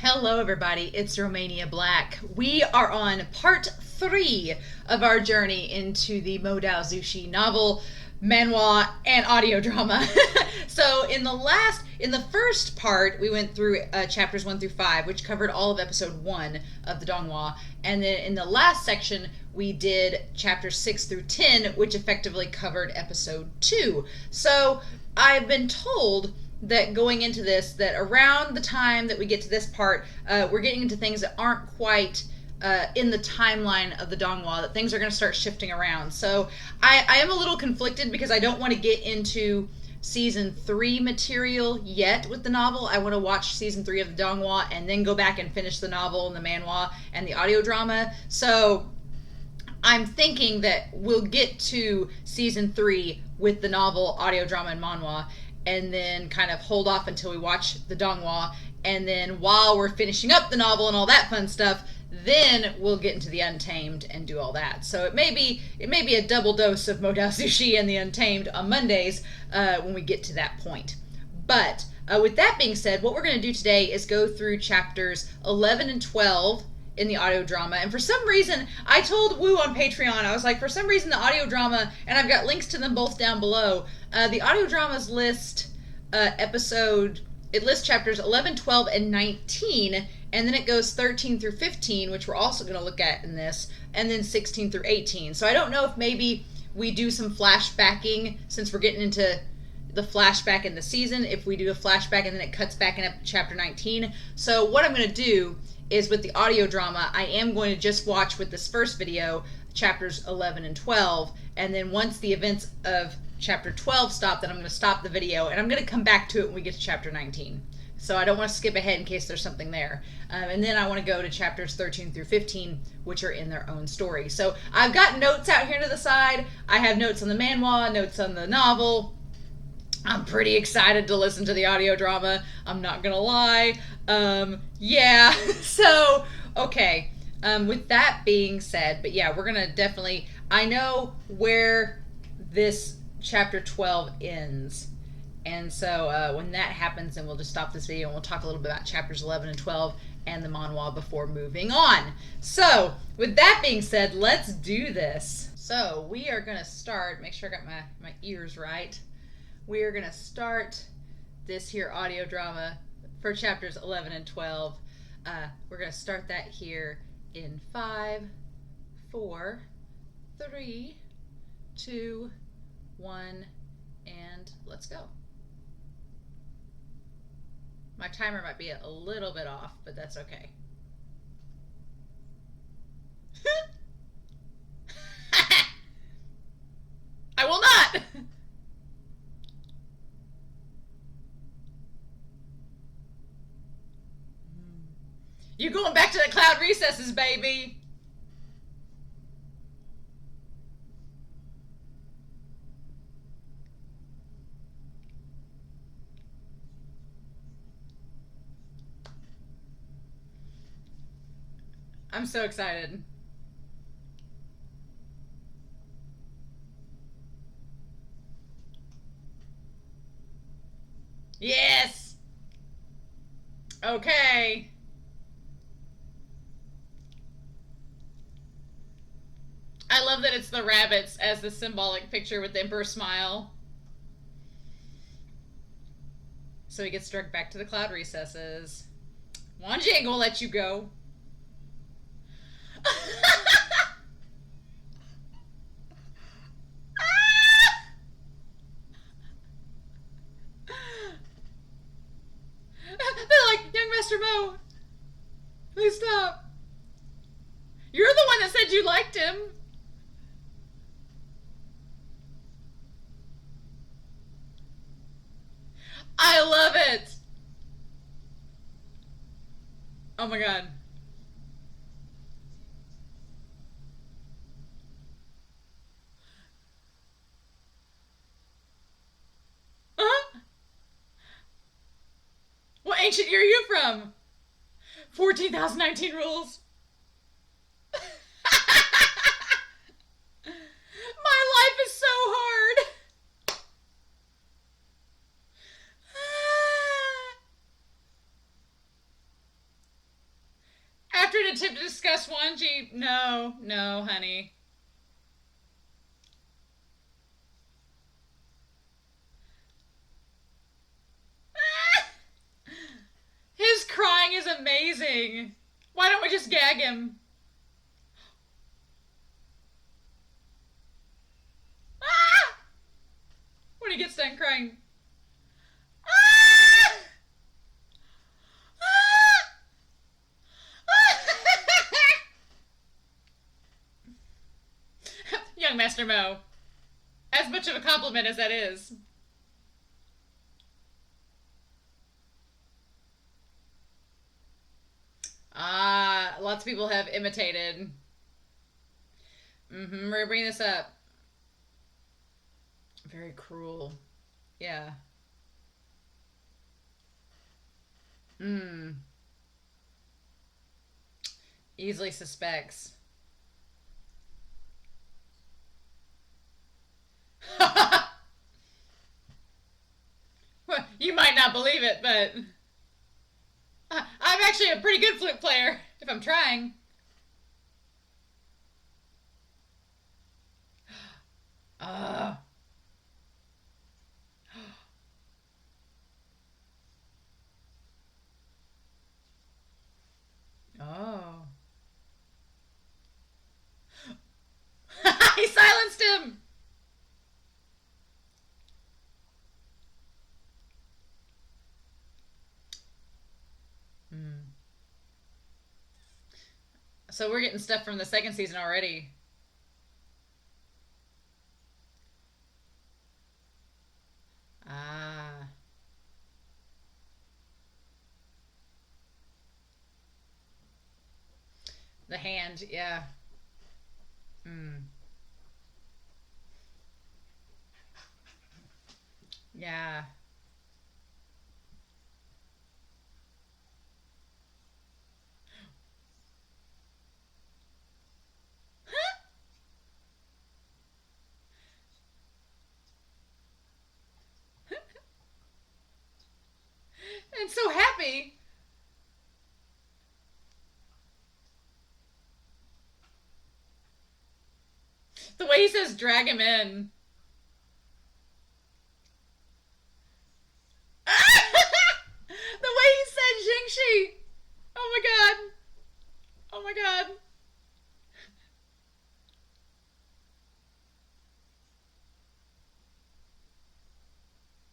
Hello, everybody. It's Romania Black. We are on part 3 of our journey into the Modao Zushi novel, manhwa, and audio drama. So, in the first part, we went through chapters 1 through 5, which covered all of episode 1 of the Donghua, and then in the last section, we did chapters 6 through 10, which effectively covered episode 2. So, I've been told that going into this, that around the time that we get to this part, we're getting into things that aren't quite in the timeline of the Donghua, that things are going to start shifting around. So I am a little conflicted because I don't want to get into season 3 material yet with the novel. I want to watch season 3 of the Donghua and then go back and finish the novel and the manhwa and the audio drama. So I'm thinking that we'll get to season 3 with the novel, audio drama, and manhwa, and then kind of hold off until we watch the Donghua, and then while we're finishing up the novel and all that fun stuff, then we'll get into the Untamed and do all that. So it may be a double dose of Modao Zushi and the Untamed on Mondays when we get to that point. But with that being said, what we're going to do today is go through chapters 11 and 12 in the audio drama. And for some reason, I told Wu on Patreon, I was like, for some reason the audio drama, and I've got links to them both down below, the audio dramas list it lists chapters 11, 12, and 19, and then it goes 13 through 15, which we're also going to look at in this, and then 16 through 18. So I don't know if maybe we do some flashbacking, since we're getting into the flashback in the season, if we do a flashback and then it cuts back in chapter 19. So what I'm going to do is, with the audio drama, I am going to just watch with this first video chapters 11 and 12, and then once the events of chapter 12 stop, then I'm going to stop the video, and I'm going to come back to it when we get to chapter 19. So I don't want to skip ahead in case there's something there. And then I want to go to chapters 13 through 15, which are in their own story. So I've got notes out here to the side. I have notes on the manhwa, notes on the novel. I'm pretty excited to listen to the audio drama. I'm not going to lie. Yeah. So, okay. With that being said, but yeah, we're going to definitely, I know where this chapter 12 ends. And so when that happens, then we'll just stop this video and we'll talk a little bit about chapters 11 and 12 and the manhwa before moving on. So, with that being said, let's do this. So, we are going to start, make sure I got my ears right. We are going to start this here audio drama for chapters 11 and 12. We're going to start that here in 5, 4, 3, 2, 1, and let's go. My timer might be a little bit off, but that's okay. I will not! You going back to the cloud recesses, baby! I'm so excited. Yes! Okay. I love that it's the rabbits as the symbolic picture with the emperor smile. So he gets dragged back to the cloud recesses. Wangji ain't gonna let you go. They're like, young Master Mo, please stop. You're the one that said you liked him. I love it. Oh my god. Uh-huh. What ancient year are you from? 14,019 rules. My life is so hard. an attempt to discuss Wangji. No, no, honey. His crying is amazing. Why don't we just gag him? Ah! When he gets done crying. Ah! Ah! Young Master Mo. As much of a compliment as that is. Ah, lots of people have imitated. We're gonna bring this up. Very cruel. Yeah. Easily suspects. Well, you might not believe it, but I'm actually a pretty good flute player if I'm trying. Uh, oh. He silenced him! So we're getting stuff from the second season already. Ah. The hand, yeah. Yeah. And so happy. The way he says drag him in. The way he said Jingxi. Oh my god. Oh my god.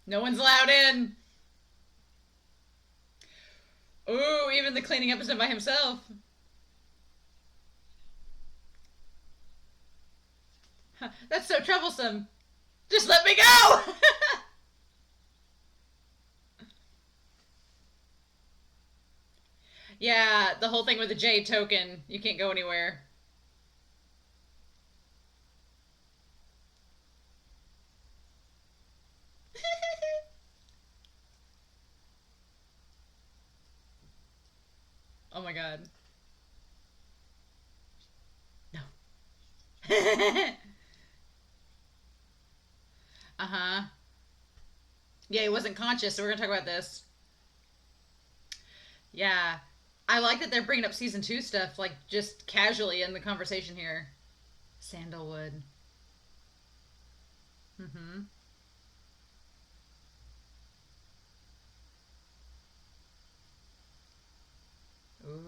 No one's allowed in. Ooh, even the cleaning up is done by himself. That's so troublesome. Just let me go! Yeah, the whole thing with the Jade token. You can't go anywhere. Oh my god. No. Uh-huh. Yeah, he wasn't conscious, so we're gonna talk about this. Yeah. I like that they're bringing up season 2 stuff, like, just casually in the conversation here. Sandalwood. Mm-hmm. Ooh.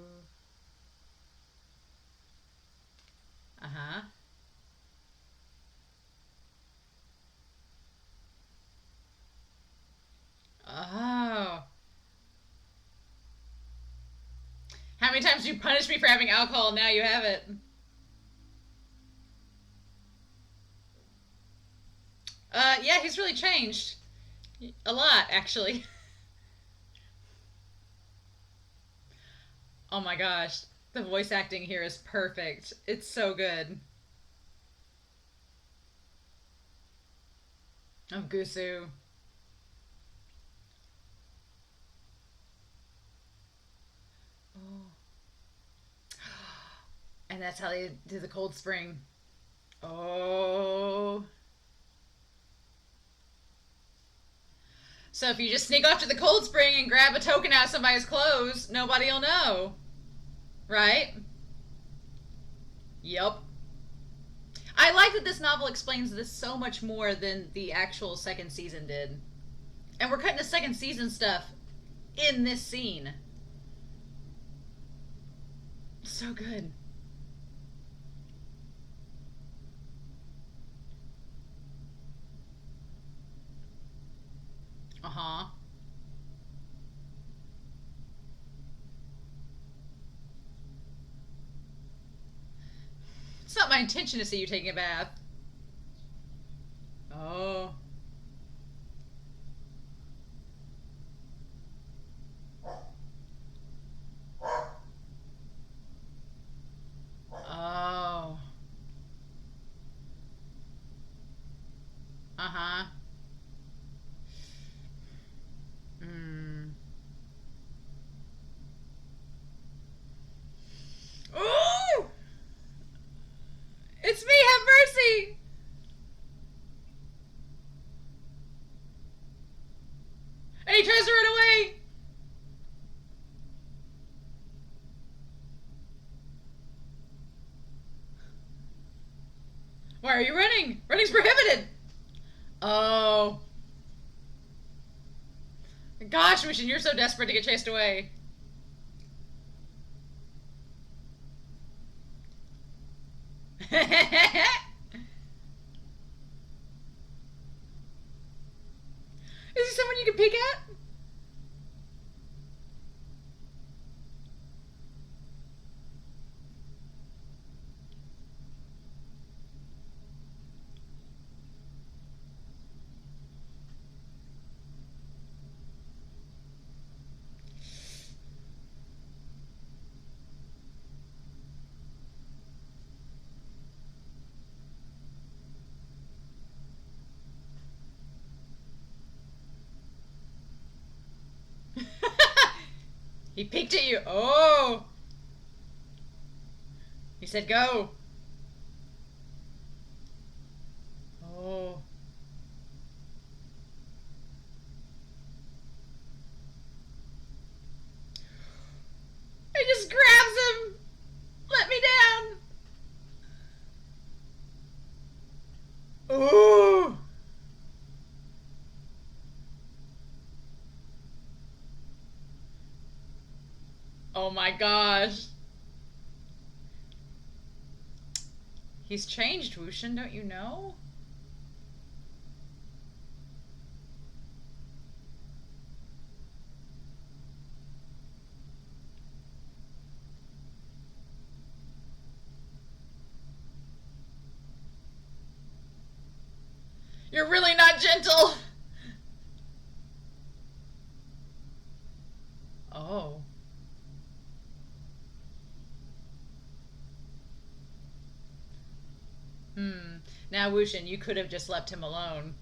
Uh-huh. Oh. How many times did you punish me for having alcohol? Now you have it. Yeah, he's really changed. A lot, actually. Oh my gosh. The voice acting here is perfect. It's so good. Of Gusu. Oh. And that's how they do the cold spring. Oh. So if you just sneak off to the cold spring and grab a token out of somebody's clothes, nobody'll know. Right? Yep. I like that this novel explains this so much more than the actual second season did. And we're cutting the second season stuff in this scene. So good. Uh-huh. It's not my intention to see you taking a bath. Oh. Oh. Uh-huh. Hmm. Ooh! It's me, have mercy! And he tries to run away! Why are you running? Running's prohibited! Oh. Gosh, Wushin, you're so desperate to get chased away. Is he someone you can peek at? He peeked at you. Oh. He said go. Oh. He just grabs him. Let me down. Ooh. Oh my gosh. He's changed, Wushin, don't you know? You're really not gentle. Oh. Now, Wushin, you could have just left him alone.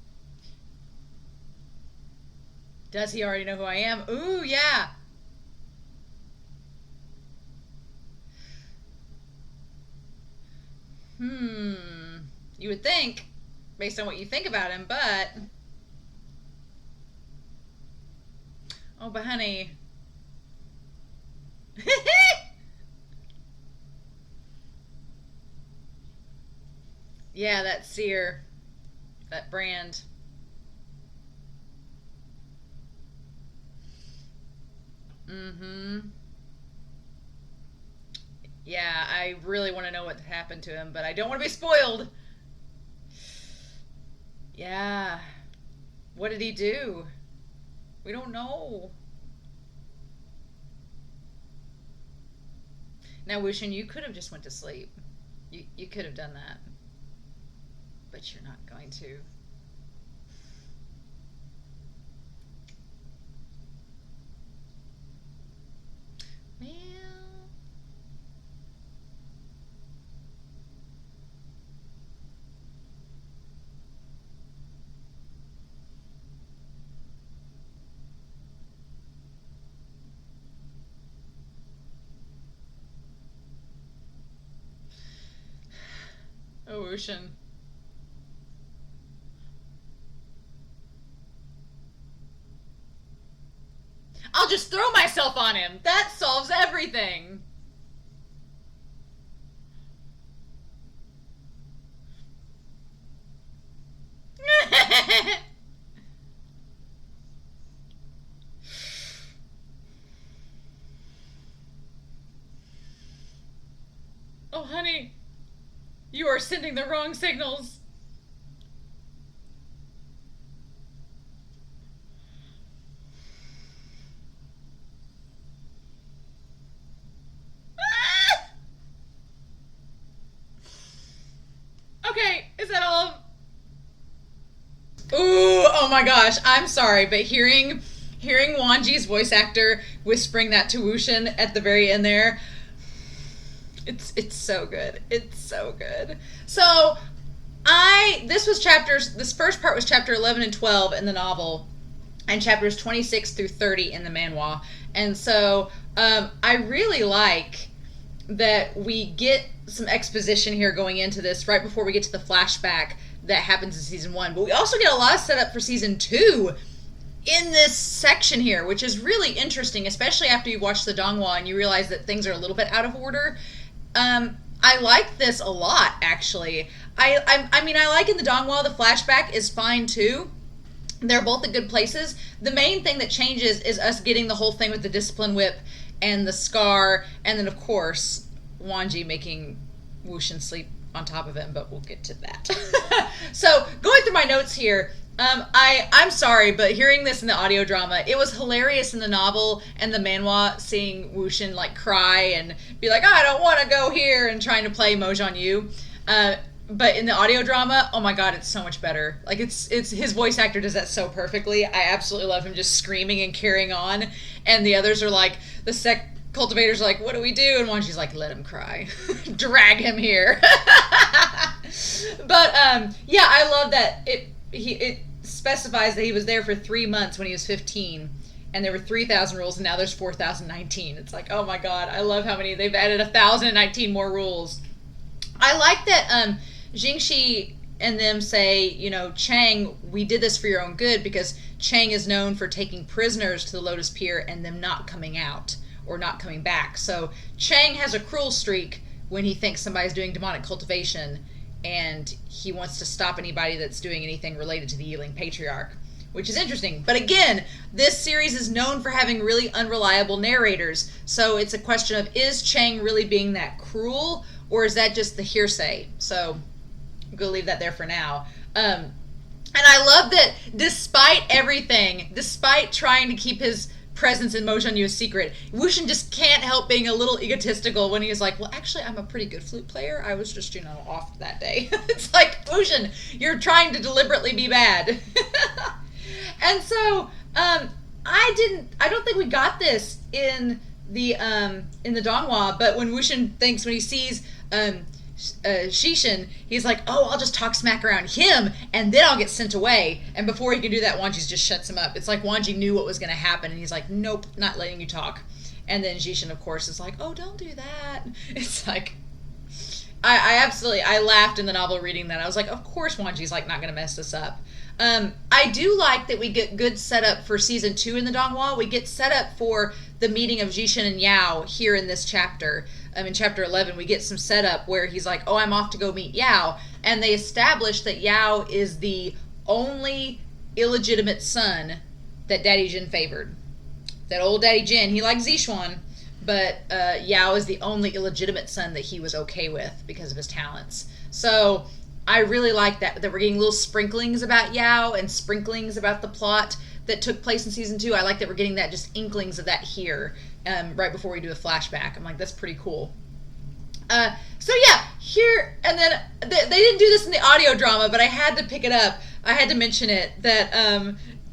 Does he already know who I am? Ooh, yeah. You would think, based on what you think about him, but... Oh, but honey... Yeah, that sear. That brand. Mm-hmm. Yeah, I really want to know what happened to him, but I don't want to be spoiled. Yeah. What did he do? We don't know. Now, Wushin, you could have just went to sleep. You could have done that. But you're not going to. Well... Oh, Wushin. I'll just throw myself on him. That solves everything. Oh, honey, you are sending the wrong signals. Okay, is that all? Ooh, oh my gosh, I'm sorry, but hearing Wangji's voice actor whispering that to Wuxian at the very end there, it's so good. It's so good. So this first part was chapter 11 and 12 in the novel, and chapters 26 through 30 in the manhwa. And so I really like that we get some exposition here going into this right before we get to the flashback that happens in season 1. But we also get a lot of setup for season 2 in this section here, which is really interesting, especially after you watch the Donghua and you realize that things are a little bit out of order. I like this a lot, actually. I mean, I like in the Donghua, the flashback is fine too. They're both at good places. The main thing that changes is us getting the whole thing with the discipline whip and the scar, and then of course Wangji making Wuxian sleep on top of him, but we'll get to that. So going through my notes here, I'm sorry, but hearing this in the audio drama, it was hilarious in the novel and the manhwa, seeing Wuxian like cry and be like, I don't want to go here, and trying to play Mojang Yu. But in the audio drama, oh my god, it's so much better. Like it's his voice actor does that so perfectly. I absolutely love him just screaming and carrying on, and the others are like, the cultivators are like, what do we do? And Wanji's like, let him cry, drag him here. But yeah, I love that it specifies that he was there for 3 months when he was 15, and there were 3,000 rules, and now there's 4,019. It's like, oh my god, I love how many they've added 1,019 more rules. I like that Jingxi and them say, you know, Chang, we did this for your own good, because Chang is known for taking prisoners to the Lotus Pier and them not coming out or not coming back. So Chang has a cruel streak when he thinks somebody's doing demonic cultivation, and he wants to stop anybody that's doing anything related to the Yiling Patriarch, which is interesting. But again, this series is known for having really unreliable narrators, so it's a question of, is Chang really being that cruel, or is that just the hearsay? So I'm going to leave that there for now. And I love that despite everything, despite trying to keep his presence in Mojang Yu a secret, Wuxian just can't help being a little egotistical when he's like, well, actually, I'm a pretty good flute player. I was just, off that day. It's like, Wuxian, you're trying to deliberately be bad. And so, I don't think we got this in the Donghua, but when Wuxian when he sees Shishin, he's like, oh, I'll just talk smack around him and then I'll get sent away. And before he can do that, Wanji just shuts him up. It's like Wanji knew what was going to happen, and he's like, nope, not letting you talk. And then Shishin, of course, is like, oh, don't do that. It's like, I laughed in the novel reading that. I was like, of course Wanji's like not going to mess this up. I do like that we get good setup for season 2 in the Donghua. We get set up for the meeting of Jishin and Yao here in this chapter. In chapter 11, we get some setup where he's like, oh, I'm off to go meet Yao. And they establish that Yao is the only illegitimate son that Daddy Jin favored. That old Daddy Jin, he liked Zishuan, but Yao is the only illegitimate son that he was okay with because of his talents. So I really like that we're getting little sprinklings about Yao and sprinklings about the plot that took place in season 2. I like that we're getting that, just inklings of that here, right before we do a flashback. I'm like, that's pretty cool. So yeah, here, and then they didn't do this in the audio drama, but I had to pick it up. I had to mention it, that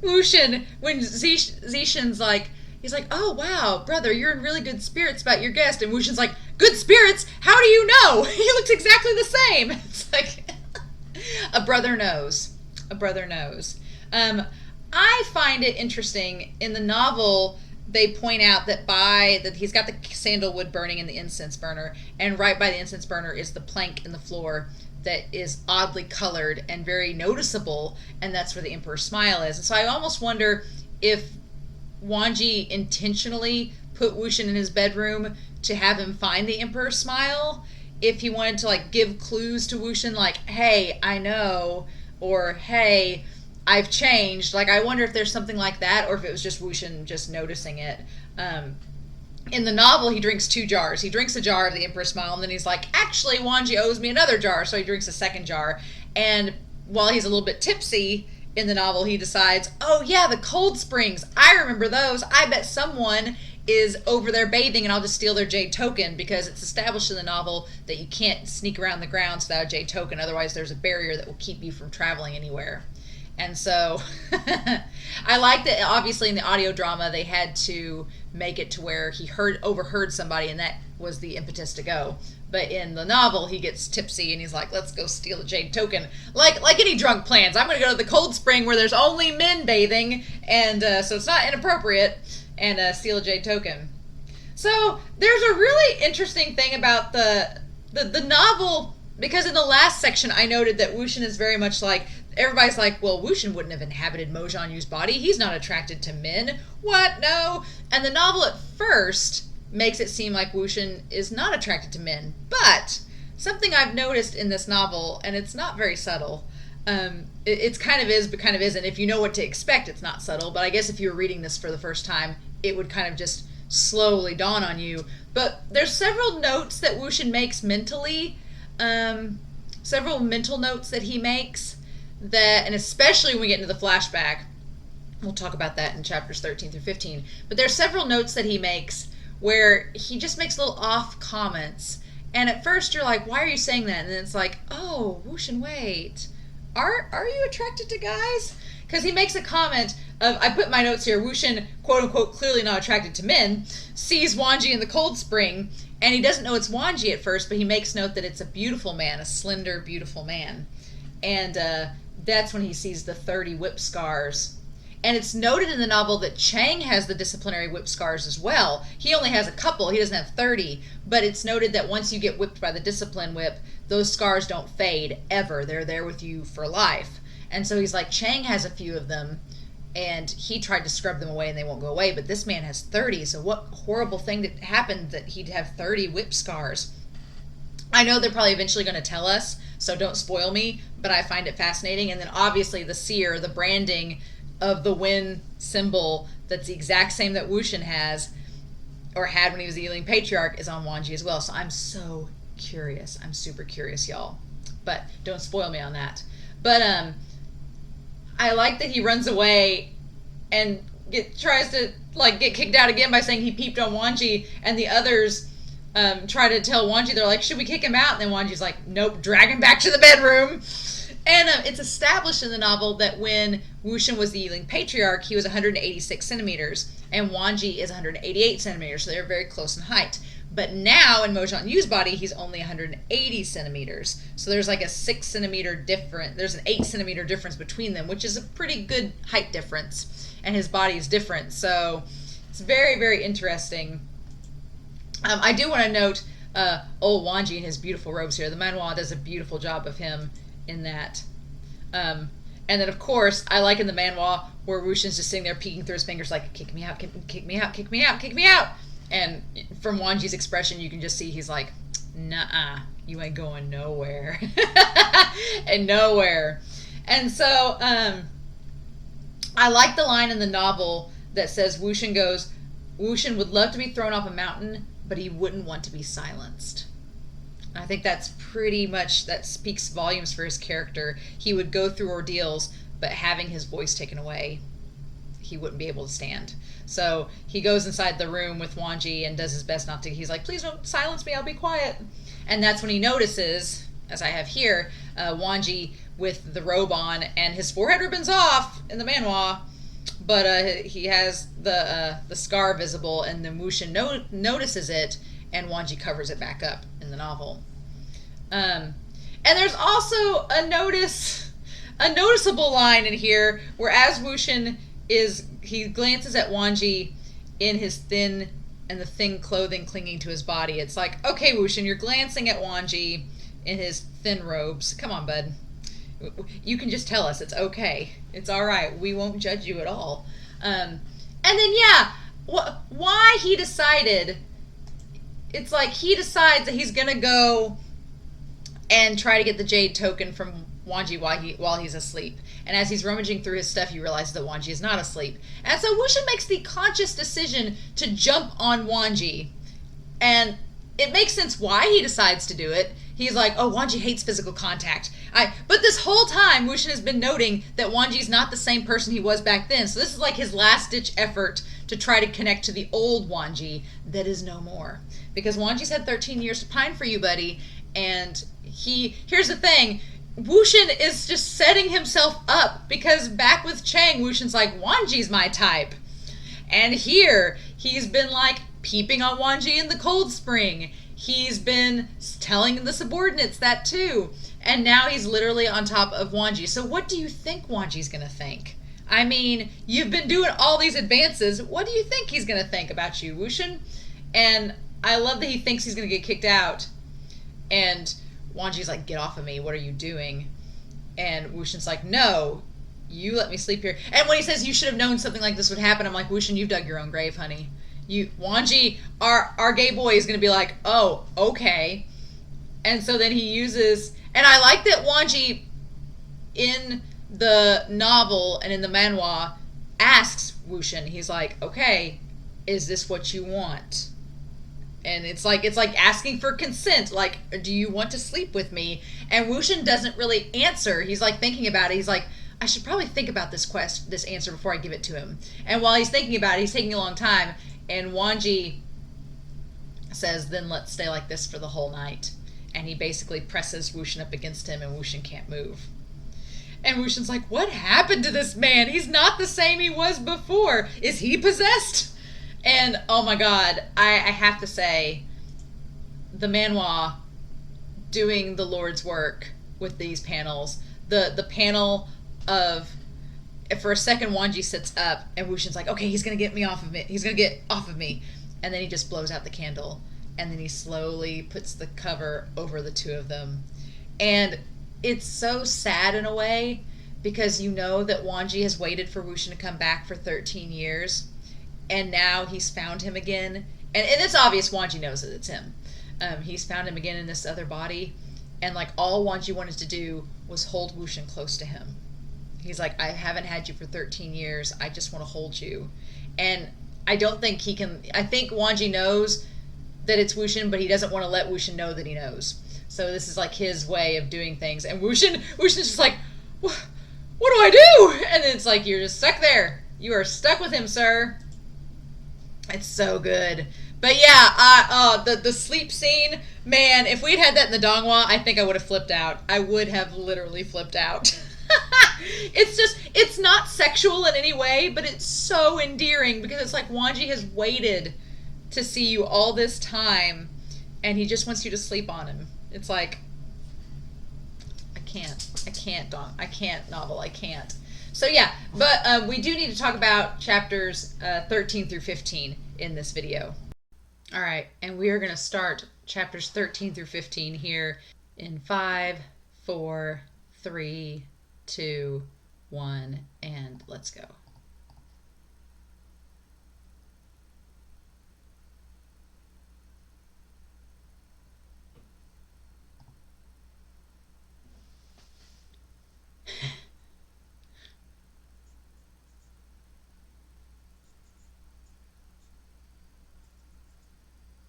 Wuxian, when Zishin's like, he's like, oh wow, brother, you're in really good spirits about your guest. And Wuxian's like, good spirits? How do you know? He looks exactly the same. It's like, a brother knows. A brother knows. I find it interesting, in the novel, they point out that he's got the sandalwood burning in the incense burner, and right by the incense burner is the plank in the floor that is oddly colored and very noticeable, and that's where the Emperor's smile is. And so I almost wonder if Wangji intentionally put Wuxian in his bedroom to have him find the Emperor's smile, if he wanted to like give clues to Wuxian, like, hey, I know, or hey, I've changed. Like, I wonder if there's something like that, or if it was just Wuxian just noticing it. In the novel, he drinks 2 jars. He drinks a jar of the Emperor's Smile, and then he's like, actually, Wangji owes me another jar, so he drinks a second jar. And while he's a little bit tipsy in the novel, he decides, oh yeah, the cold springs. I remember those. I bet someone is over there bathing, and I'll just steal their jade token, because it's established in the novel that you can't sneak around the grounds without a jade token. Otherwise, there's a barrier that will keep you from traveling anywhere. And so I like that obviously in the audio drama they had to make it to where he overheard somebody, and that was the impetus to go. But in the novel, he gets tipsy and he's like, let's go steal a jade token. Like any drunk plans. I'm going to go to the cold spring where there's only men bathing, and so it's not inappropriate, and steal a jade token. So there's a really interesting thing about the novel, because in the last section I noted that Wuxian is very much like, everybody's like, well, Wuxian wouldn't have inhabited Mo Jianyu's body. He's not attracted to men. What? No. And the novel at first makes it seem like Wuxian is not attracted to men. But something I've noticed in this novel, and it's not very subtle, it's kind of is, but kind of isn't. If you know what to expect, it's not subtle. But I guess if you were reading this for the first time, it would kind of just slowly dawn on you. But there's several notes that Wuxian makes mentally, several mental notes that he makes, that, and especially when we get into the flashback, we'll talk about that in chapters 13 through 15, but there's several notes that he makes where he just makes little off comments, and at first you're like, why are you saying that? And then it's like, oh, Wuxian, wait, are you attracted to guys? Because he makes a comment of, I put my notes here, Wuxian, quote unquote, clearly not attracted to men, sees Wangji in the cold spring, and he doesn't know it's Wangji at first, but he makes note that it's a beautiful man, a slender, beautiful man. And that's when he sees the 30 whip scars. And it's noted in the novel that Chang has the disciplinary whip scars as well. He only has a couple, he doesn't have 30, but it's noted that once you get whipped by the discipline whip, those scars don't fade ever. They're there with you for life. And so he's like, Chang has a few of them, and he tried to scrub them away and they won't go away, but this man has 30, so what horrible thing that happened that he'd have 30 whip scars? I know they're probably eventually going to tell us, so don't spoil me, but I find it fascinating. And then obviously the seer, the branding of the Wen symbol, that's the exact same that Wuxian has, or had when he was the Yiling Patriarch, is on Wangji as well. So I'm so curious. I'm super curious, y'all. But don't spoil me on that. But I like that he runs away and tries to get kicked out again by saying he peeped on Wangji, and the others try to tell Wangji, they're like, should we kick him out? And then Wanji's like, nope, drag him back to the bedroom. And it's established in the novel that when Wuxian was the Yiling Patriarch, he was 186 centimeters, and Wangji is 188 centimeters, so they're very close in height. But now, in Mo Jianyu's body, he's only 180 centimeters. So there's like a 6 centimeter difference, there's an 8 centimeter difference between them, which is a pretty good height difference. And his body is different, so it's very, very interesting. I do want to note old Wangji in his beautiful robes here. The Manhua does a beautiful job of him in that. And then, of course, I like in the Manhua where Wuxian's just sitting there peeking through his fingers like, kick me out, kick me out, kick me out, kick me out. And from Wangji's expression, you can just see he's like, nuh-uh, you ain't going nowhere. And nowhere. And so I like the line in the novel that says Wuxian would love to be thrown off a mountain, but he wouldn't want to be silenced. And I think that's pretty much, that speaks volumes for his character. He would go through ordeals, but having his voice taken away, he wouldn't be able to stand. So he goes inside the room with Wangji and does his best not to. He's like, please don't silence me, I'll be quiet. And that's when he notices, as I have here, Wangji with the robe on and his forehead ribbon's off in the Manhua, but he has the scar visible, and then Wuxian notices it, and Wangji covers it back up in the novel. And there's also a noticeable line in here where as Wuxian he glances at Wangji in his thin clothing clinging to his body. It's like, okay, Wuxian, you're glancing at Wangji in his thin robes. Come on, bud. You can just tell us. It's okay. It's all right. We won't judge you at all. And then, yeah, why he decided, it's like he decides that he's going to go and try to get the jade token from Wangji while he's asleep. And as he's rummaging through his stuff, he realizes that Wangji is not asleep. And so WuXian makes the conscious decision to jump on Wangji. And it makes sense why he decides to do it. He's like, oh, Wangji hates physical contact. But this whole time, WuXian has been noting that Wangji's not the same person he was back then. So this is like his last-ditch effort to try to connect to the old Wangji that is no more. Because Wangji's had 13 years to pine for you, buddy. And here's the thing. WuXian is just setting himself up. Because back with Chang, WuXian's like, Wangji's my type. And here, he's been like peeping on Wangji in the cold spring. He's been telling the subordinates that too. And now he's literally on top of Wangji. So what do you think Wangji's going to think? I mean, you've been doing all these advances. What do you think he's going to think about you, WuXian? And I love that he thinks he's going to get kicked out. And Wangji's like, get off of me. What are you doing? And WuXian's like, no, you let me sleep here. And when he says you should have known something like this would happen, I'm like, WuXian, you've dug your own grave, honey. Wangji, our gay boy, is going to be like, oh, okay. And so then he uses... And I like that Wangji, in the novel and in the manhwa, asks WuXian. He's like, okay, is this what you want? And it's like asking for consent. Like, do you want to sleep with me? And WuXian doesn't really answer. He's like thinking about it. He's like, I should probably think about this answer before I give it to him. And while he's thinking about it, he's taking a long time. And Wangji says, then let's stay like this for the whole night. And he basically presses WuXian up against him, and WuXian can't move. And WuXian's like, what happened to this man? He's not the same he was before. Is he possessed? And, oh my god, I have to say, the manhwa doing the Lord's work with these panels. The panel of... For a second, Wangji sits up, and WuXian's like, okay, he's going to get me off of it. He's going to get off of me. And then he just blows out the candle. And then he slowly puts the cover over the two of them. And it's so sad in a way, because you know that Wangji has waited for WuXian to come back for 13 years. And now he's found him again. And it's obvious Wangji knows that it's him. He's found him again in this other body. And like all Wangji wanted to do was hold WuXian close to him. He's like, I haven't had you for 13 years. I just want to hold you. And I don't think he can... I think Wangji knows that it's WuXian, but he doesn't want to let WuXian know that he knows. So this is like his way of doing things. And WuXian's just like, what do I do? And it's like, you're just stuck there. You are stuck with him, sir. It's so good. But yeah, the sleep scene, man, if we'd had that in the Donghua, I think I would have flipped out. I would have literally flipped out. It's not sexual in any way, but it's so endearing, because it's like Wangji has waited to see you all this time, and he just wants you to sleep on him. It's like, I can't novel, I can't. So yeah, but we do need to talk about chapters 13 through 15 in this video. Alright, and we are going to start chapters 13 through 15 here in 5, 4, 3, 2, 1, and let's go.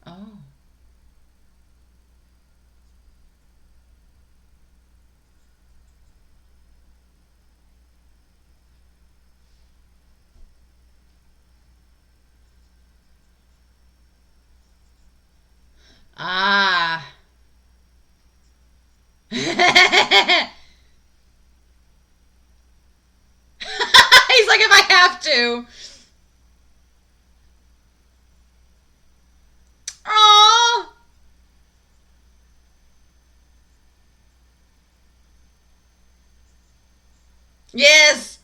Oh. Ah. He's like, if I have to. Aww. Yes.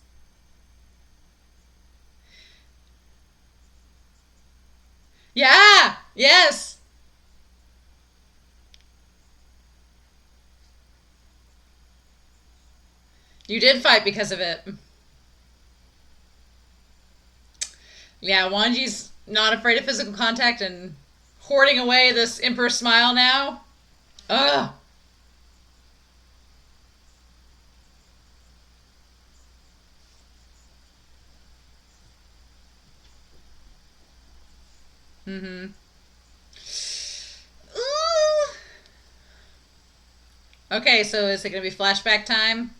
Yeah. Yes. You did fight because of it. Yeah, Wangji's not afraid of physical contact and hoarding away this Emperor smile now. Ugh. Mm-hmm. Ooh. Okay, so is it going to be flashback time?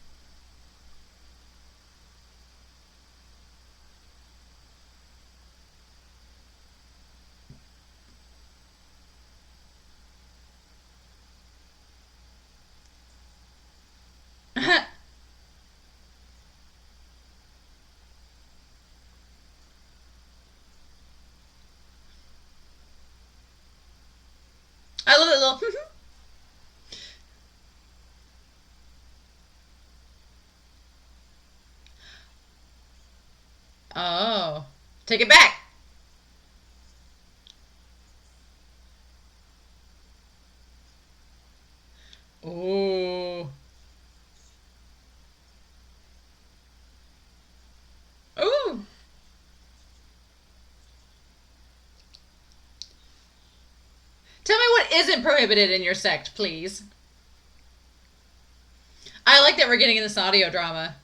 I love that little. Oh, take it back. Ooh. Ooh. Tell me what isn't prohibited in your sect, please. I like that we're getting in this audio drama.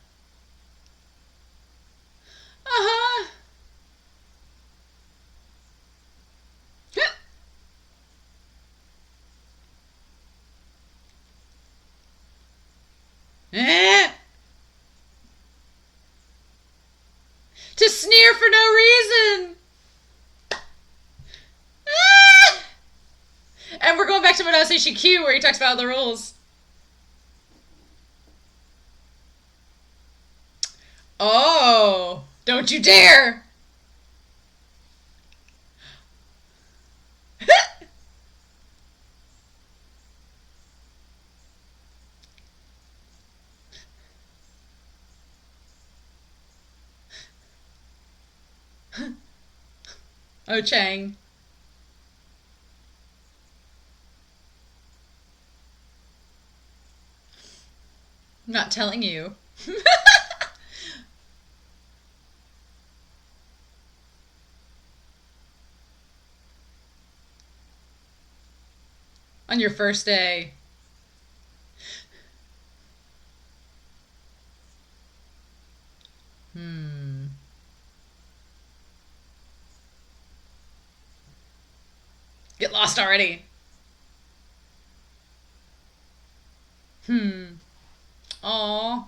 Uh-huh. Eh. To sneer for no reason. Ah! And we're going back to Pronunciation Q where he talks about the rules. Oh, don't you dare. Oh, Chang. I'm not telling you. On your first day. Hmm. Get lost already. Hmm. Aw.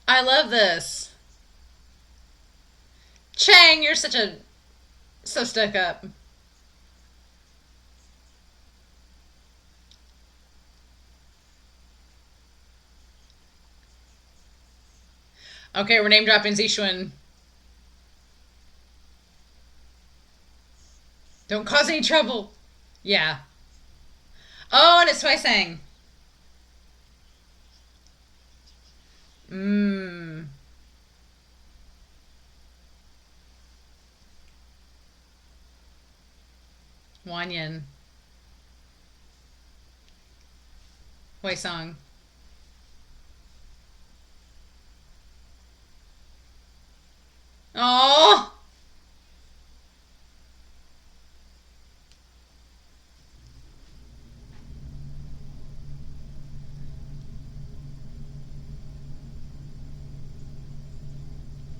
I love this. Chang, you're such a... so stuck up. Okay, we're name dropping Zishuan. Don't cause any trouble. Yeah. Oh, and it's Swaisang. Mmm. Wanyan. Hui Song. Oh.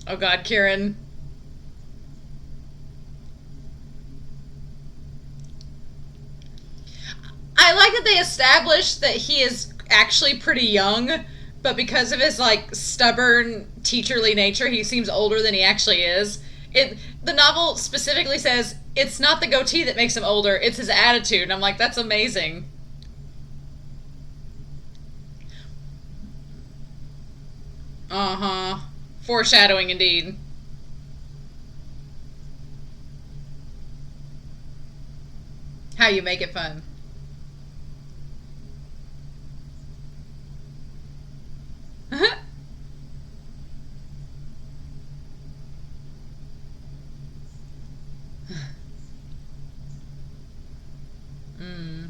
Oh God, Kieran. I like that they established that he is actually pretty young, but because of his like stubborn teacherly nature, he seems older than he actually is. The novel specifically says it's not the goatee that makes him older, it's his attitude. And I'm like, that's amazing. Uh-huh. Foreshadowing indeed. How you make it fun. Mm.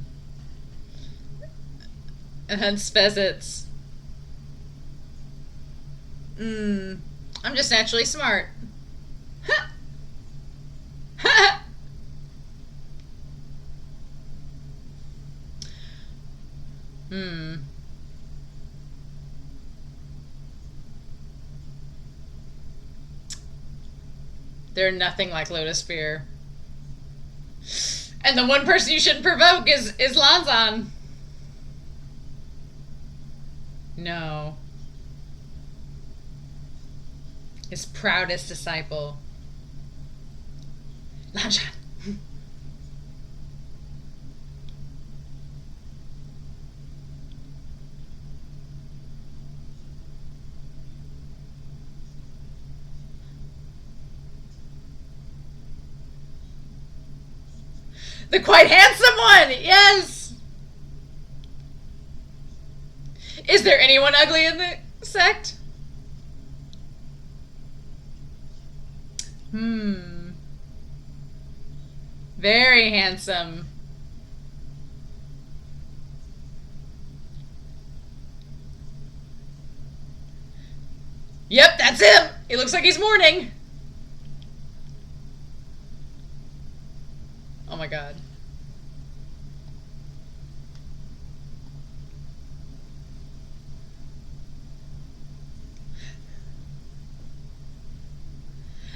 And Spezits. Mm. I'm just naturally smart. Hmm. They're nothing like Lotus Spear. And the one person you shouldn't provoke is Lanzan. No. His proudest disciple. Lanzan. The quite handsome one! Yes! Is there anyone ugly in the sect? Very handsome. Yep, that's him! He looks like he's mourning. Oh my god.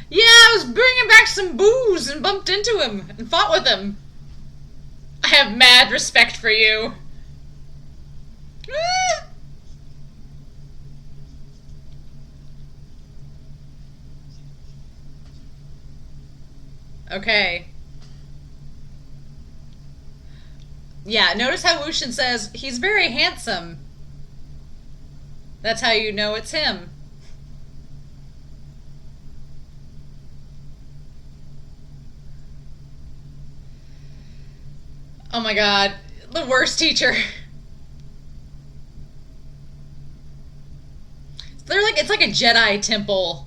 Yeah, I was bringing back some booze and bumped into him and fought with him. I have mad respect for you. Okay. Yeah, notice how WuXian says, he's very handsome. That's how you know it's him. Oh my god. The worst teacher. It's like a Jedi temple.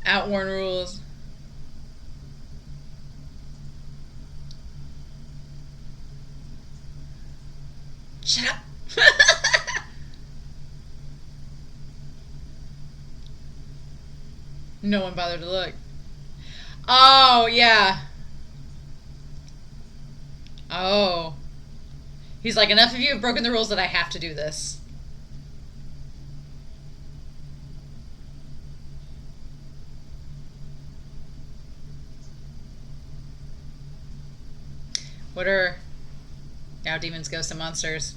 Outworn rules. Shut up. No one bothered to look. Oh, yeah. Oh. He's like, enough of you have broken the rules that I have to do this. What are now demons, ghosts, and monsters?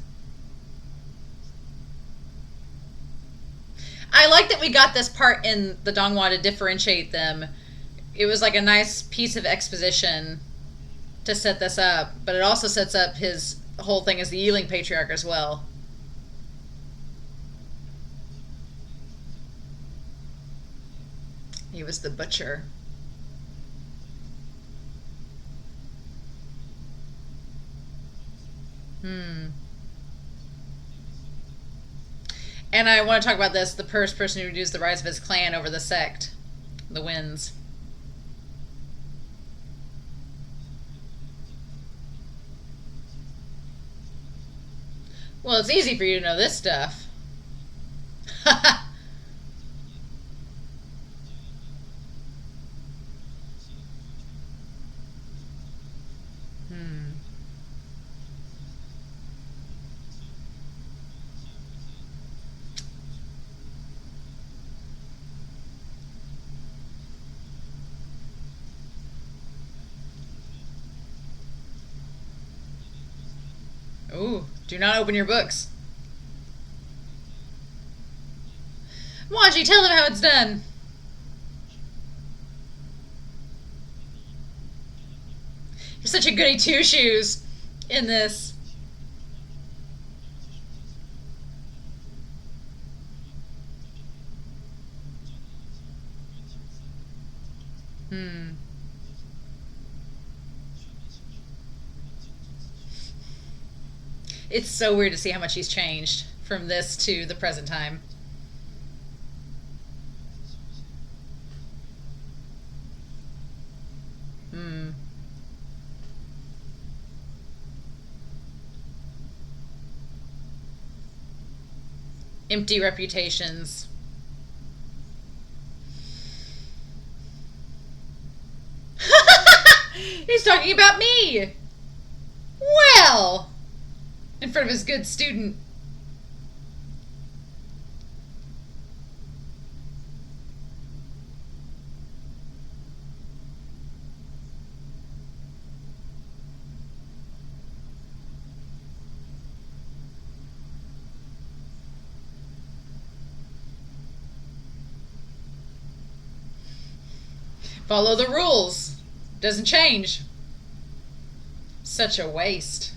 I like that we got this part in the Donghua to differentiate them. It was like a nice piece of exposition to set this up, but it also sets up his whole thing as the Yiling Patriarch as well. He was the butcher. And I want to talk about this, the first person who reduced the rise of his clan over the sect. The Winds. Well, it's easy for you to know this stuff. Ooh, do not open your books. Wangji, tell them how it's done. You're such a goody two-shoes in this. It's so weird to see how much he's changed from this to the present time. Empty reputations. He's talking about me! Well! In front of his good student. Follow the rules. Doesn't change. Such a waste.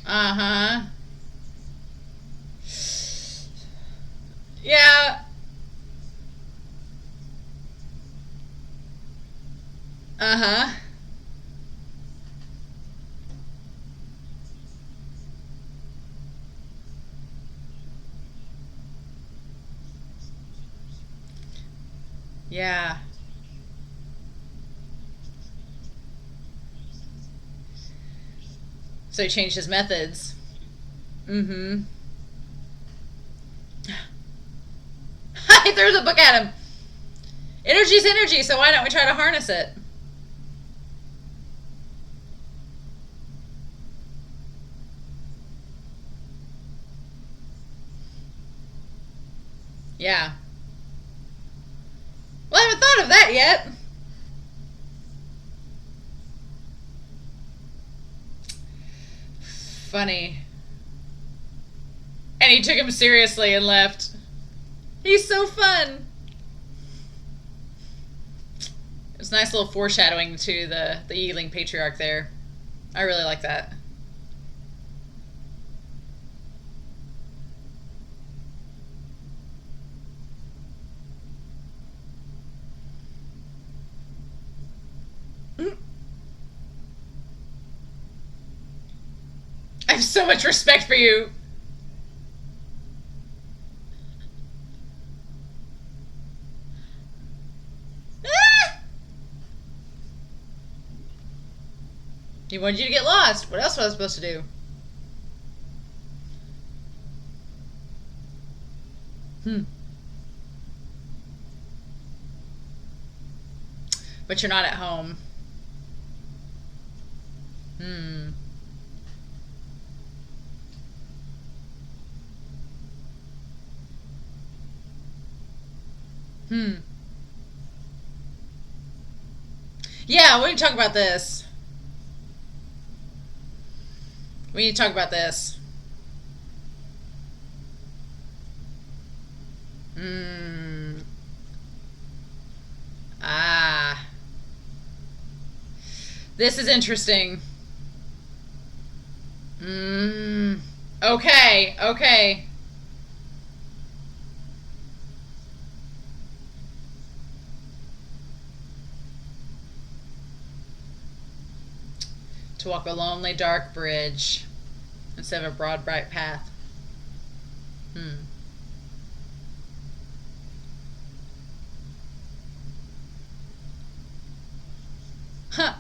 Uh-huh. Yeah. Uh-huh. Yeah. So he changed his methods. Mm-hmm. I threw the book at him. Energy's energy, so why don't we try to harness it? Yeah. Well, I haven't thought of that yet. Funny. And he took him seriously and left. He's so fun. It's a nice little foreshadowing to the Yiling patriarch there. I really like that. I have so much respect for you. He wanted you to get lost. What else was I supposed to do? But you're not at home. Yeah, we need to talk about this. We need to talk about this. Ah. This is interesting. Okay, okay. To walk a lonely, dark bridge instead of a broad, bright path. Huh.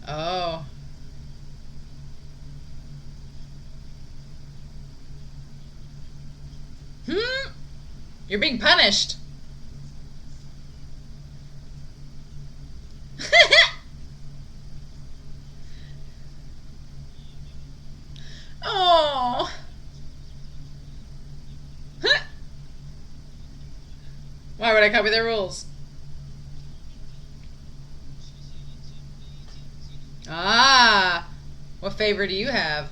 Oh. You're being punished. Oh. Why would I copy their rules? Ah. What favor do you have?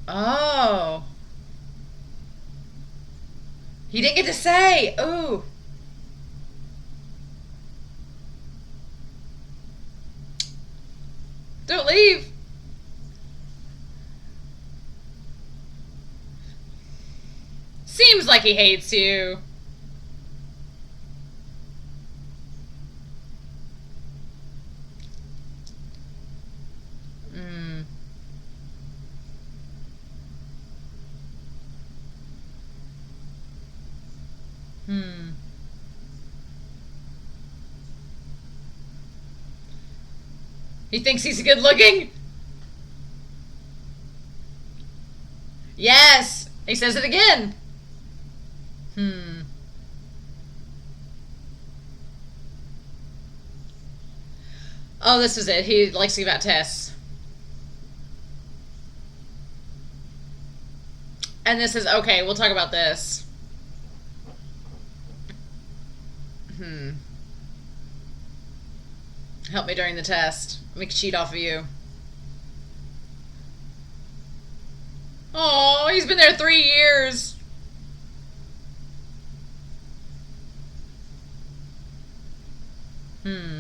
Oh. He didn't get to say. Ooh. Don't leave. like he hates you. Mm. Hmm. He thinks he's good looking? Yes! He says it again. Hmm. Oh, this is it. He likes to give out tests. And this is, okay, we'll talk about this. Hmm. Help me during the test. Let me cheat off of you. Oh, he's been there 3 years. Hmm.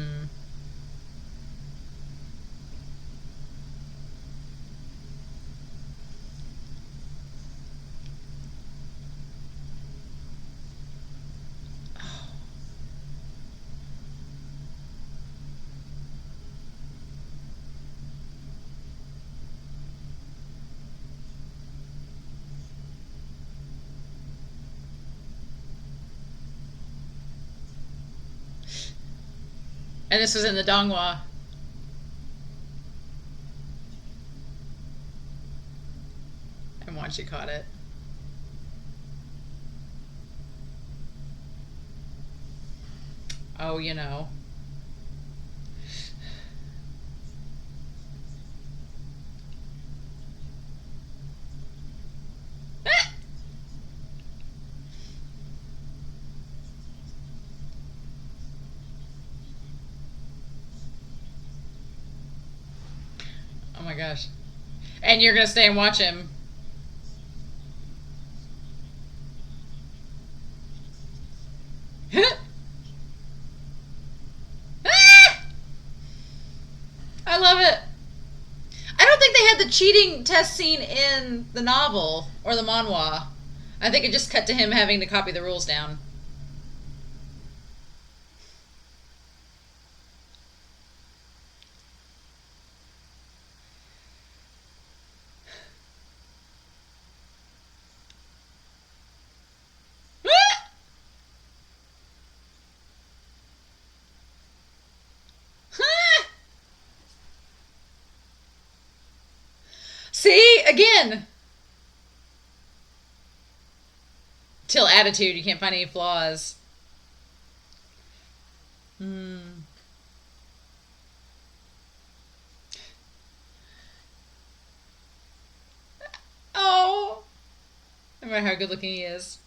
And this was in the Donghua. And Wangji caught it. Oh, you know. Oh my gosh. And you're gonna stay and watch him. I love it. I don't think they had the cheating test scene in the novel or the manhwa. I think it just cut to him having to copy the rules down. See? Again. Till attitude, you can't find any flaws. Hmm. Oh. No matter how good looking he is.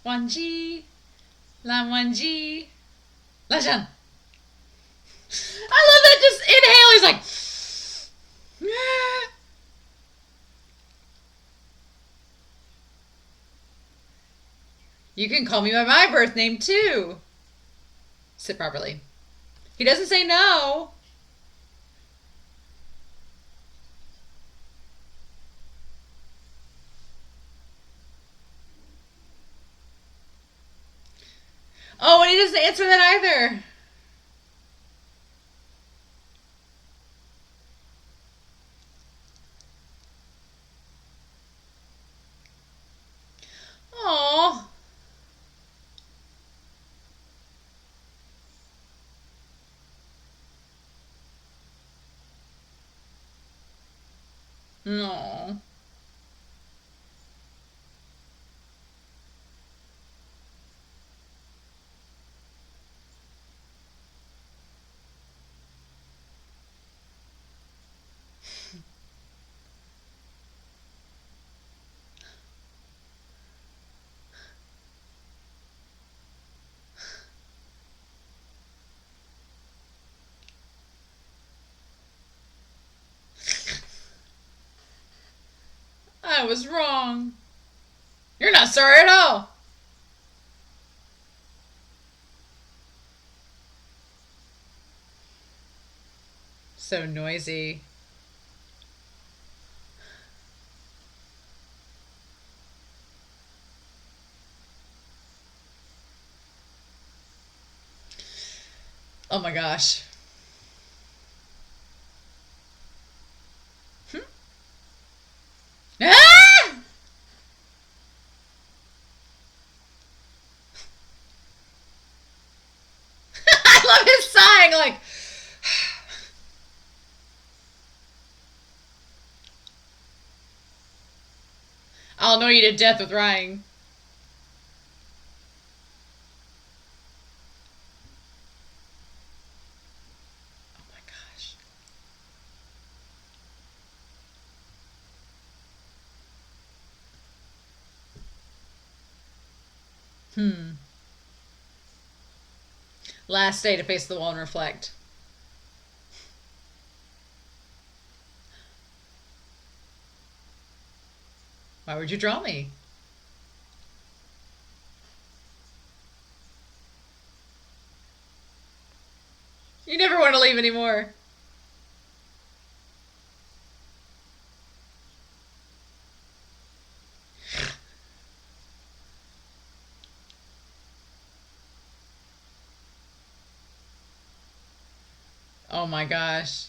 Wangji. La Wangji. La Jean. I love that just inhale. He's like. You can call me by my birth name too. Sit properly. He doesn't say no. Oh, and he doesn't answer that either. Oh. No. I was wrong. You're not sorry at all. So noisy. Oh my gosh. Ah! I love his sighing, like. I'll annoy you to death with Ryan. Oh my gosh. Last day to face the wall and reflect. Why would you draw me? You never want to leave anymore. Oh my gosh.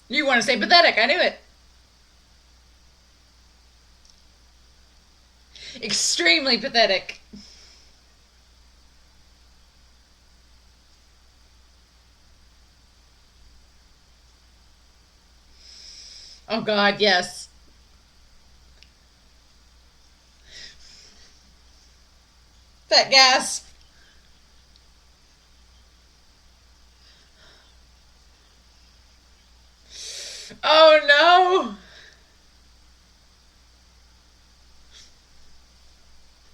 You want to say pathetic, I knew it. Extremely pathetic. Oh god, yes. That gasp. Oh no.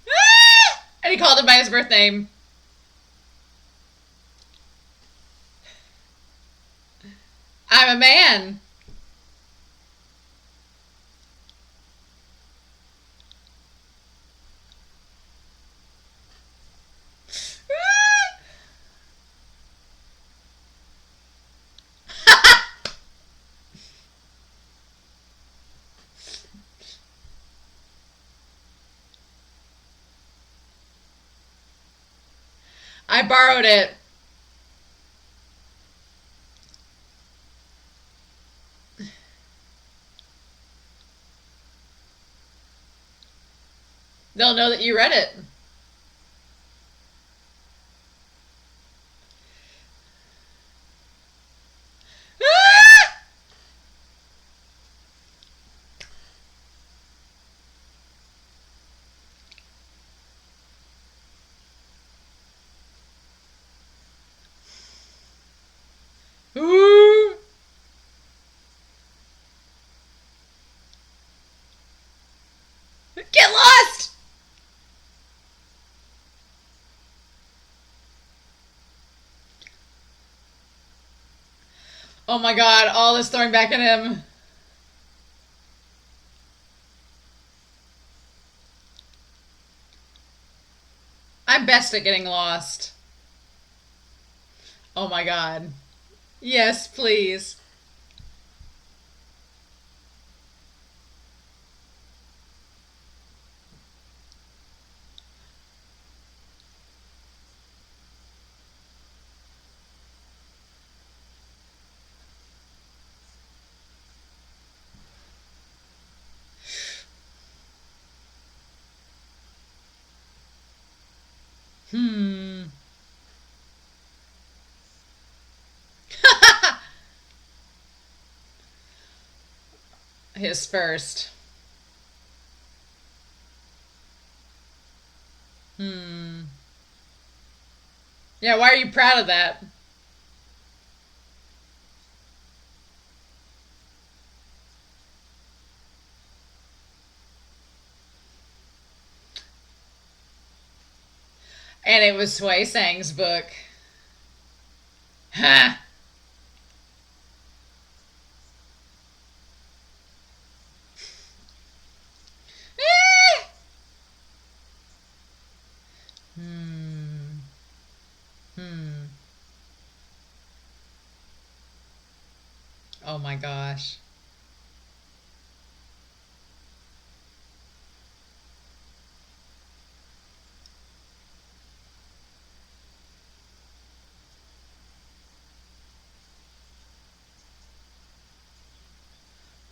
Ah! And he called him by his birth name. I'm a man. I borrowed it. They'll know that you read it. Ah! Ooh. Get lost! Oh my god, all this throwing back at him. I'm best at getting lost. Oh my god. Yes, please. His first. Yeah, why are you proud of that? And it was Sui Sang's book. Ha! Oh my gosh.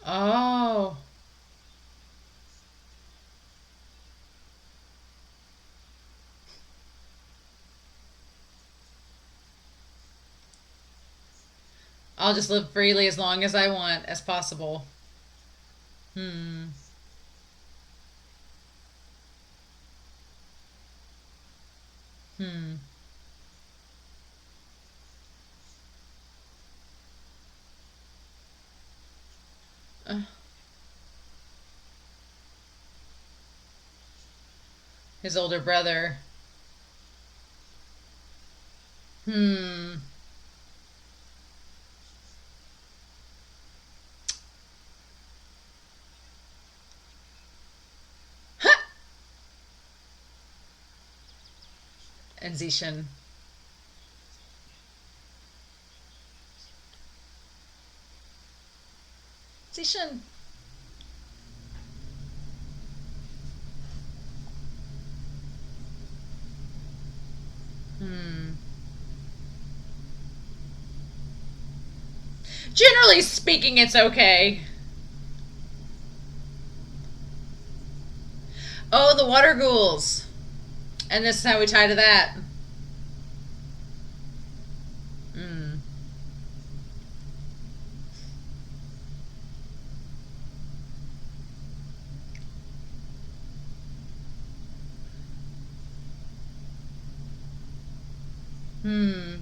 Oh. I'll just live freely as long as I want as possible. Hmm. Hmm. Uh, his older brother. Hmm. And Zishan. Zishan. Hmm. Generally speaking, it's okay. Oh, the water ghouls. And this is how we tie to that. Hmm. Hmm.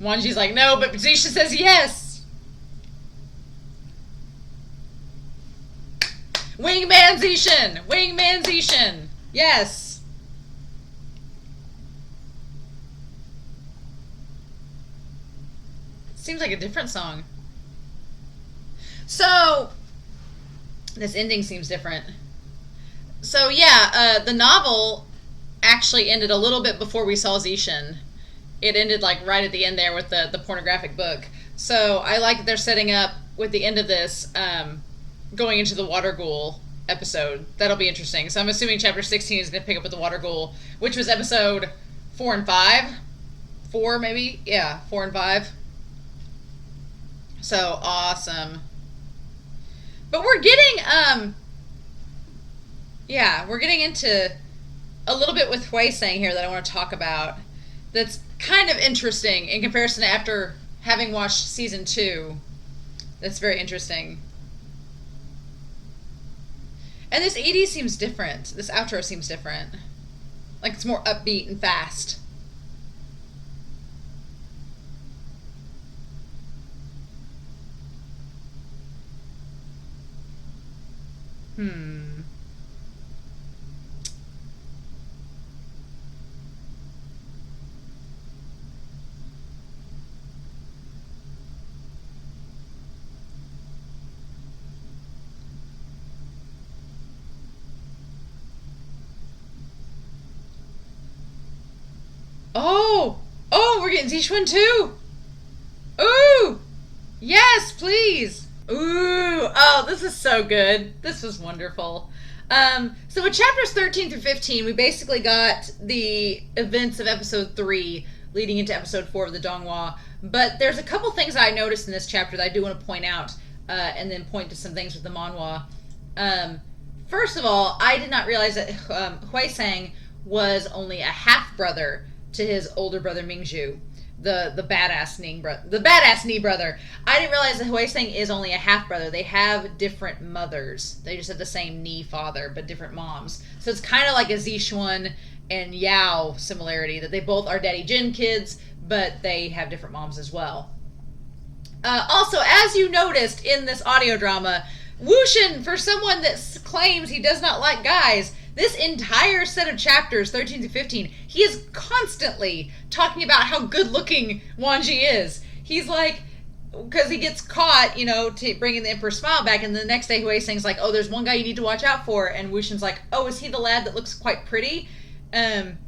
Wangji's like, no, but Zisha says yes. Wingman Zishan! Wingman Zishan! Yes! Seems like a different song. So, this ending seems different. So, yeah, the novel actually ended a little bit before we saw Zishan. It ended like right at the end there with the pornographic book. So, I like that they're setting up with the end of this going into the Water Ghoul episode. That'll be interesting. So I'm assuming chapter 16 is going to pick up with the Water Ghoul, which was episode 4 and 5. 4 maybe? Yeah, 4 and 5. So awesome. But we're getting yeah, we're getting into a little bit with Hui saying here that I want to talk about. That's kind of interesting in comparison to after having watched season 2. That's very interesting. And this ED seems different. This outro seems different. Like it's more upbeat and fast. Hmm. Oh! Oh, we're getting Zichuan too! Ooh! Yes, please! Ooh! Oh, this is so good. This was wonderful. So with chapters 13 through 15, we basically got the events of episode 3 leading into episode 4 of the Donghua. But there's a couple things I noticed in this chapter that I do want to point out, and then point to some things with the Manhua. First of all, I did not realize that Hui Sang was only a half brother to his older brother Mingzhu, the badass knee brother. I didn't realize that Hui Sang is only a half brother. They have different mothers. They just have the same knee father, but different moms. So it's kind of like a Zishuan and Yao similarity, that they both are Daddy Jin kids, but they have different moms as well. Also, as you noticed in this audio drama, Wuxian, for someone that claims he does not like guys, this entire set of chapters, 13 to 15, he is constantly talking about how good looking Wangji is. He's like, because he gets caught, to bringing the Emperor's smile back, and the next day Hui Sing's like, oh, there's one guy you need to watch out for, and Wuxian's like, oh, is he the lad that looks quite pretty? And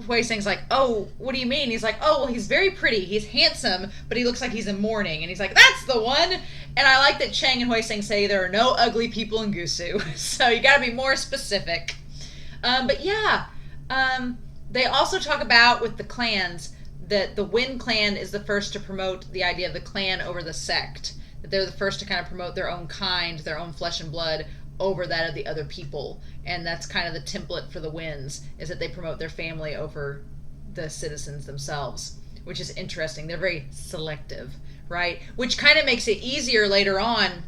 Hui Seng's like, oh, what do you mean? He's like, oh, well, he's very pretty. He's handsome, but he looks like he's in mourning. And he's like, that's the one. And I like that Chang and Hui Seng say there are no ugly people in Gusu. So you got to be more specific. But yeah, they also talk about with the clans that the Wen clan is the first to promote the idea of the clan over the sect. That they're the first to kind of promote their own kind, their own flesh and blood over that of the other people. And that's kind of the template for the Wens, is that they promote their family over the citizens themselves, which is interesting. They're very selective, right? Which kind of makes it easier later on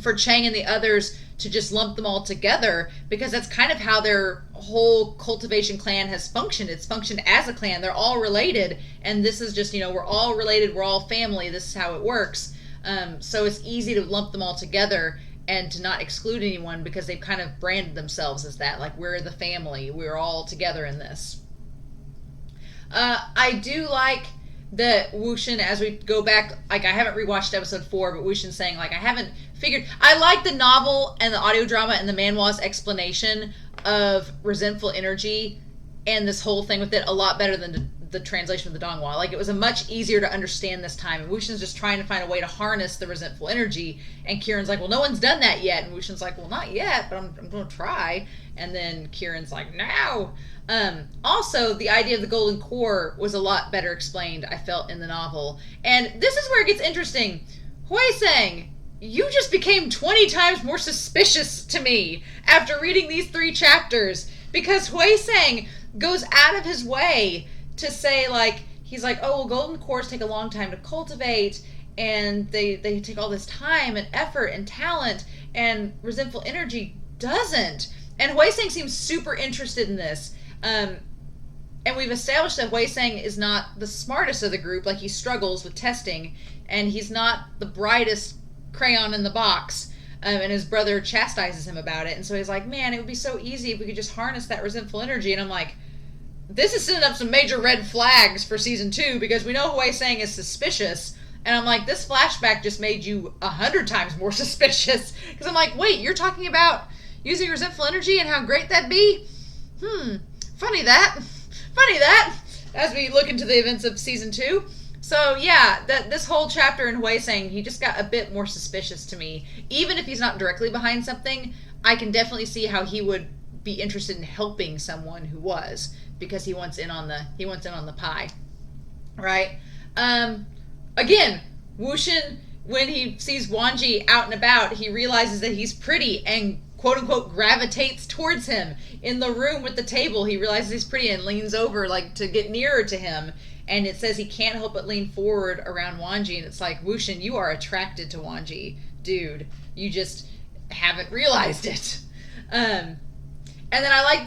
for Chang and the others to just lump them all together, because that's kind of how their whole cultivation clan has functioned. It's functioned as a clan. They're all related, and this is just, we're all related, we're all family, this is how it works. So it's easy to lump them all together and to not exclude anyone, because they've kind of branded themselves as that. Like, we're the family. We're all together in this. I do like that WuXian, as we go back, like, I haven't rewatched episode 4, but WuXian saying, like, I haven't figured... I like the novel and the audio drama and the Manhua's explanation of resentful energy and this whole thing with it a lot better than the translation of the Donghua. Like, it was a much easier to understand this time, and WuXian's just trying to find a way to harness the resentful energy, and Kieran's like, well, no one's done that yet, and WuXian's like, well, not yet, but I'm going to try, and then Kieran's like, no. Also, the idea of the golden core was a lot better explained, I felt, in the novel, and this is where it gets interesting. Hui Seng, you just became 20 times more suspicious to me after reading these 3 chapters, because Hui Seng goes out of his way to say, like, he's like, oh, well, golden cores take a long time to cultivate, and they take all this time and effort and talent, and resentful energy doesn't. And Hui Seng seems super interested in this. And we've established that Hui Seng is not the smartest of the group. Like, he struggles with testing, and he's not the brightest crayon in the box. And his brother chastises him about it. And so he's like, man, it would be so easy if we could just harness that resentful energy. And I'm like, this is setting up some major red flags for season 2, because we know Hui Seng is suspicious. And I'm like, this flashback just made you 100 times more suspicious. Because I'm like, wait, you're talking about using resentful energy and how great that'd be? Funny that. As we look into the events of season 2. So yeah, this whole chapter in Hui Seng, he just got a bit more suspicious to me. Even if he's not directly behind something, I can definitely see how he would be interested in helping someone who was, because he wants in on the pie, right? Again, WuXian, when he sees Wangji out and about, he realizes that he's pretty and quote unquote gravitates towards him. In the room with the table, he realizes he's pretty and leans over, like, to get nearer to him. And it says he can't help but lean forward around Wangji, and it's like, WuXian, you are attracted to Wangji, dude. You just haven't realized it. And then I like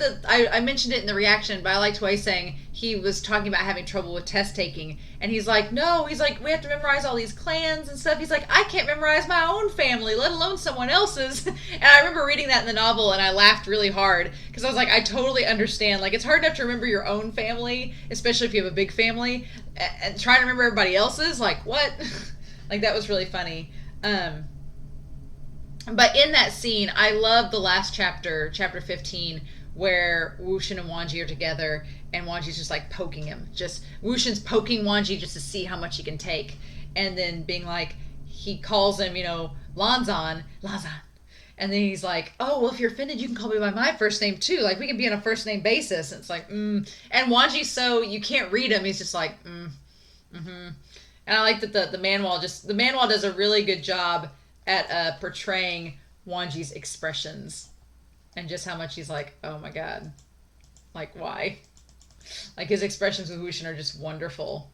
I mentioned it in the reaction, but I liked Hui Seng. He was talking about having trouble with test taking. And he's like, no, he's like, we have to memorize all these clans and stuff. He's like, I can't memorize my own family, let alone someone else's. And I remember reading that in the novel, and I laughed really hard, because I was like, I totally understand. Like, it's hard enough to remember your own family, especially if you have a big family, and trying to remember everybody else's, like, what? Like, that was really funny. But in that scene, I love the last chapter, chapter 15, where WuXian and Wangji are together, and Wangji's just like poking him. Just WuXian's poking Wangji just to see how much he can take, and then being like, he calls him, Lanzan, and then he's like, oh, well, if you're offended, you can call me by my first name too. Like, we can be on a first name basis. And it's like, And Wangji's so you can't read him. He's just like, And I like that the Manhua does a really good job at portraying Wangji's expressions, and just how much he's like, oh my god, like, why? Like, his expressions with WuXian are just wonderful.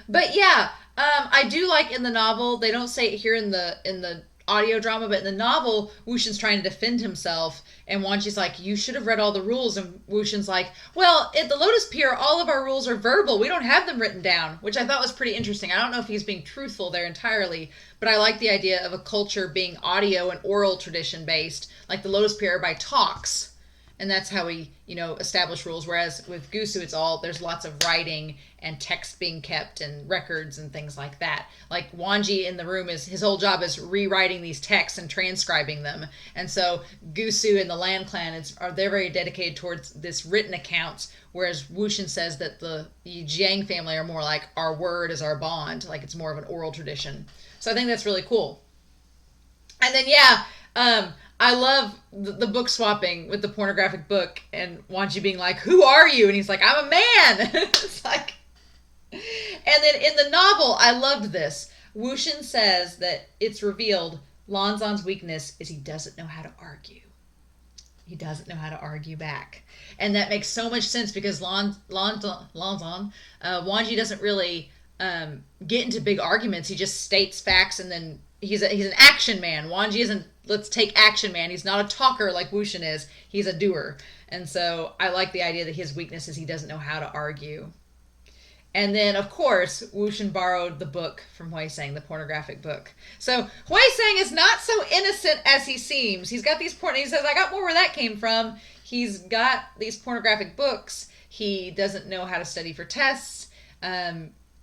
But yeah, I do like in the novel, they don't say it here in the audio drama, but in the novel, WuXian's trying to defend himself, and Wangji's like, you should have read all the rules, and WuXian's like, well, at the Lotus Pier, all of our rules are verbal, we don't have them written down, which I thought was pretty interesting. I don't know if he's being truthful there entirely, but I like the idea of a culture being audio and oral tradition based, like the Lotus Pier by talks, and that's how we, establish rules. Whereas with Gusu, there's lots of writing and text being kept and records and things like that. Like Wangji in the room, his whole job is rewriting these texts and transcribing them. And so Gusu and the Lan clan they're very dedicated towards this written accounts, whereas WuXian says that the Jiang family are more like our word is our bond, like it's more of an oral tradition. So I think that's really cool. And then I love the book swapping with the pornographic book and Wangji being like, "Who are you?" And he's like, "I'm a man." It's like, and then in the novel, I loved this. Wuxin says that it's revealed Lanzan's weakness is he doesn't know how to argue. He doesn't know how to argue back, and that makes so much sense because Lanzan, Wangji doesn't really get into big arguments. He just states facts, and then he's an action man. Wangji isn't. Let's take action man. He's not a talker like Wuxin is. He's a doer. And so I like the idea that his weakness is he doesn't know how to argue. And then, of course, Wuxin borrowed the book from Huiseng, the pornographic book. So Huiseng is not so innocent as he seems. He's got these he says, "I got more where that came from." He's got these pornographic books. He doesn't know how to study for tests.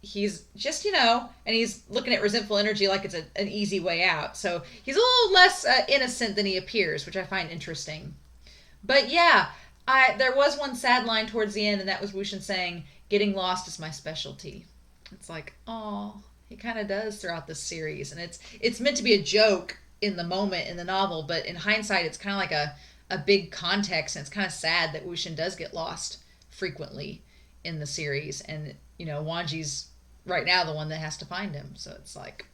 He's just, and he's looking at resentful energy like it's an easy way out. So he's a little less innocent than he appears, which I find interesting. But yeah, there was one sad line towards the end, and that was Wuxin saying, "Getting lost is my specialty." It's like, oh, he kind of does throughout this series. And it's meant to be a joke in the moment in the novel, but in hindsight, it's kind of like a big context, and it's kind of sad that Wuxin does get lost frequently in the series. And, Wangji's right now the one that has to find him. So it's like,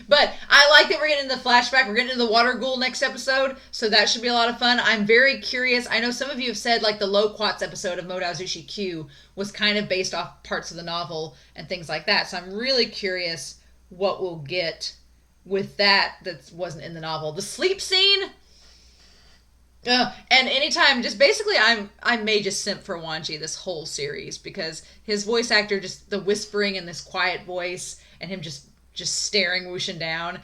But I like that we're getting into the flashback. We're getting into the water ghoul next episode, so that should be a lot of fun. I'm very curious. I know some of you have said like the Loquats episode of Modao Zushi Q was kind of based off parts of the novel and things like that. So I'm really curious what we'll get with that wasn't in the novel. The sleep scene. And anytime, just basically, I may just simp for Wangji this whole series because his voice actor, just the whispering and this quiet voice, and him just staring Wuxin down,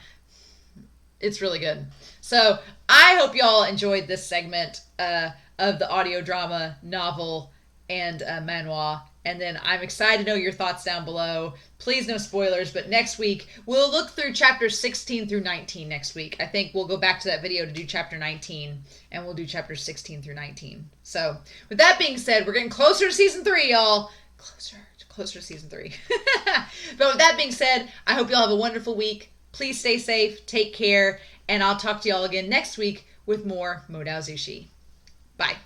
it's really good. So I hope y'all enjoyed this segment of the audio drama, novel, and Manhua. And then I'm excited to know your thoughts down below. Please no spoilers, but next week we'll look through chapters 16 through 19 next week. I think we'll go back to that video to do chapter 19, and we'll do chapters 16 through 19. So with that being said, we're getting closer to season 3, y'all. Closer to season 3. But with that being said, I hope y'all have a wonderful week. Please stay safe, take care, and I'll talk to y'all again next week with more Modao Zushi. Bye.